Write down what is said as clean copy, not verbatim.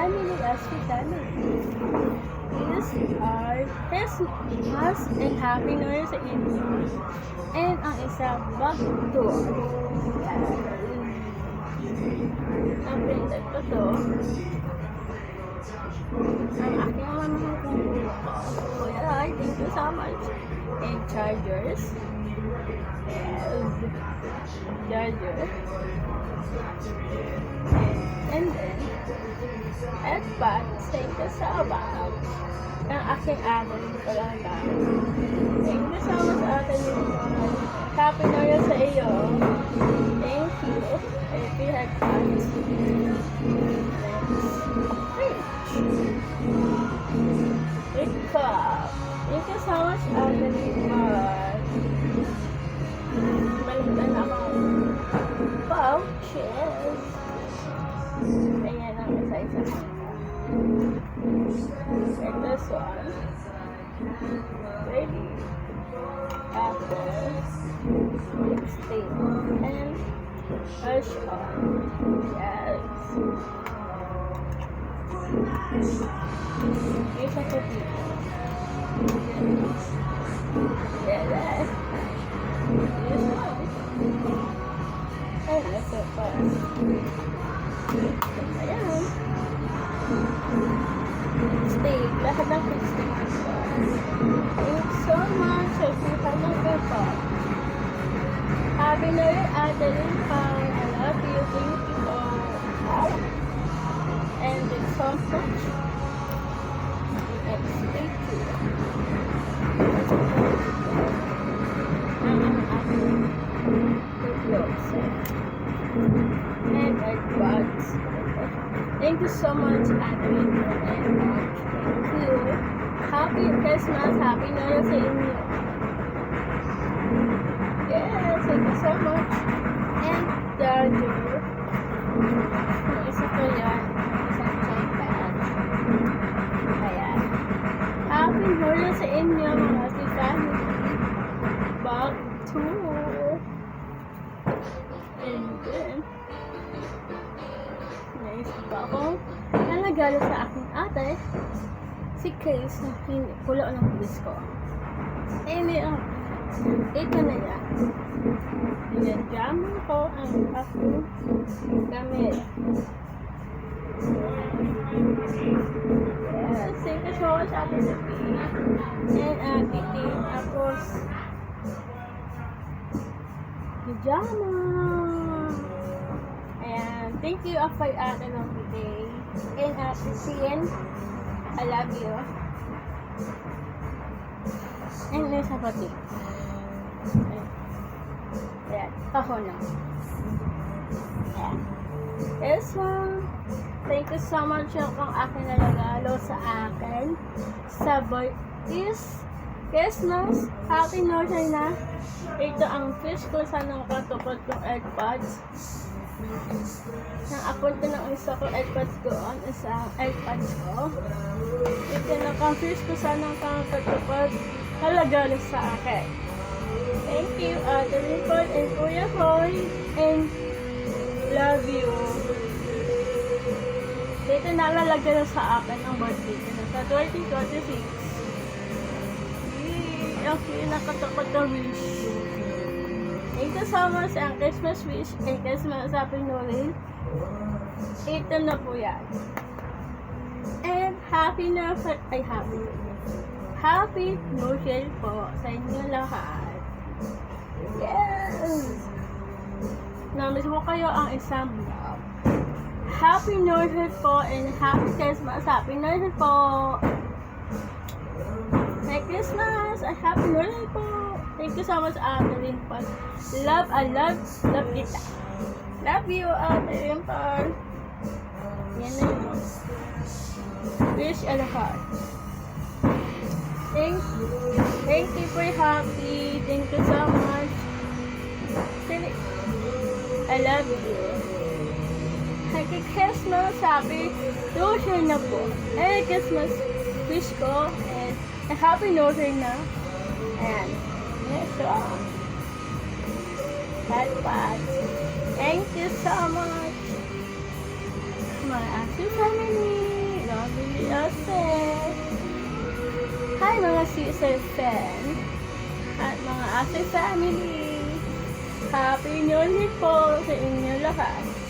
family hospitality. These are Christmas and Happy New Year sa inyo. And ang isang bag tour. Yan. Ang printed ko to. Ang aking mamahal kong Kuya Roy, thank you so much. And chargers. Yes. Charger. And then, AirPods, thank you so much. Ang aking ate talaga. Thank you so much ate Nicole. Happy New Year sa iyo. Thank you. Happy AirPods. Thank you so much ate Nicole. Balitan ako. Pouches. Ayan ang isa-isa. And this one. Ready. Apples. Lipstick. And brush on. Yes. Isa ko dito. Yes. This one. And this one. Ayan. Steak. Lahat ng steak. Thank you so much. Sa suhan ng pepa. Happy New Year, Ate Limpang. I love you. Thank you all. And thanks so much. And stay tuned. And AirPods. Thank you so much, Adrian, and Mark. Thank you. Happy Christmas, Happy New Year sa inyo. Yes, thank you so much. And charger. Yung isa ko yan. Isang tripod. Ayan. Happy New Year sa inyo, mga family. Bag tour. And then, naisip pa ako na nagalo sa aking ate si Case na pulo ng pulis ko. Eh, ito na yan. Pinagyaman ko ang aking gamit. Yes, thank you so much ate Sophie. And ate Tim, tapos pijama. Ayan. Thank you, Afay Ate ng today. And Ate Sien, I love you. And may sapati. Ayan. Kahon na. Ayan. This one. Thank you so much yung kung akin nalagalo sa akin. Sa is Christmas. Happy New Year na. Ito ang fish ko sa nakatupad kong AirPods. Nang-upload ko ng isa ko AirPods doon, isang AirPods ko. Ito na pang fish ko sa nakatupad halagalo sa akin. Thank you, Ate Nicole and Kuya Hoy, and love you. Dito nalalagyan sa akin ang birthday ko sa 2026. Okay, nakatupad na wish. Thank you so much ang Christmas wish and Christmas Happy New Year. Ito na po yan. And Happy New Year po sa inyo lahat. Yes! Namiss ko kayo ang isang vlog. Happy New Year po and Happy Christmas. Happy New Year po. Merry Christmas and Happy New Year po. Thank you so much, Ate Limpal. Love kita. Love you, Ate Limpal. Yan na yun. Wish a lot. Thank you for happy. Thank you so much. I love you. Happy Christmas, Happy New Year na po. Merry Christmas wish ko and Happy New Year na. Ayan. Next one. Bye. Thank you so much. My Action family. family ate. Hi mga sister fan at mga ate family. Happy New Year po sa inyo lahat.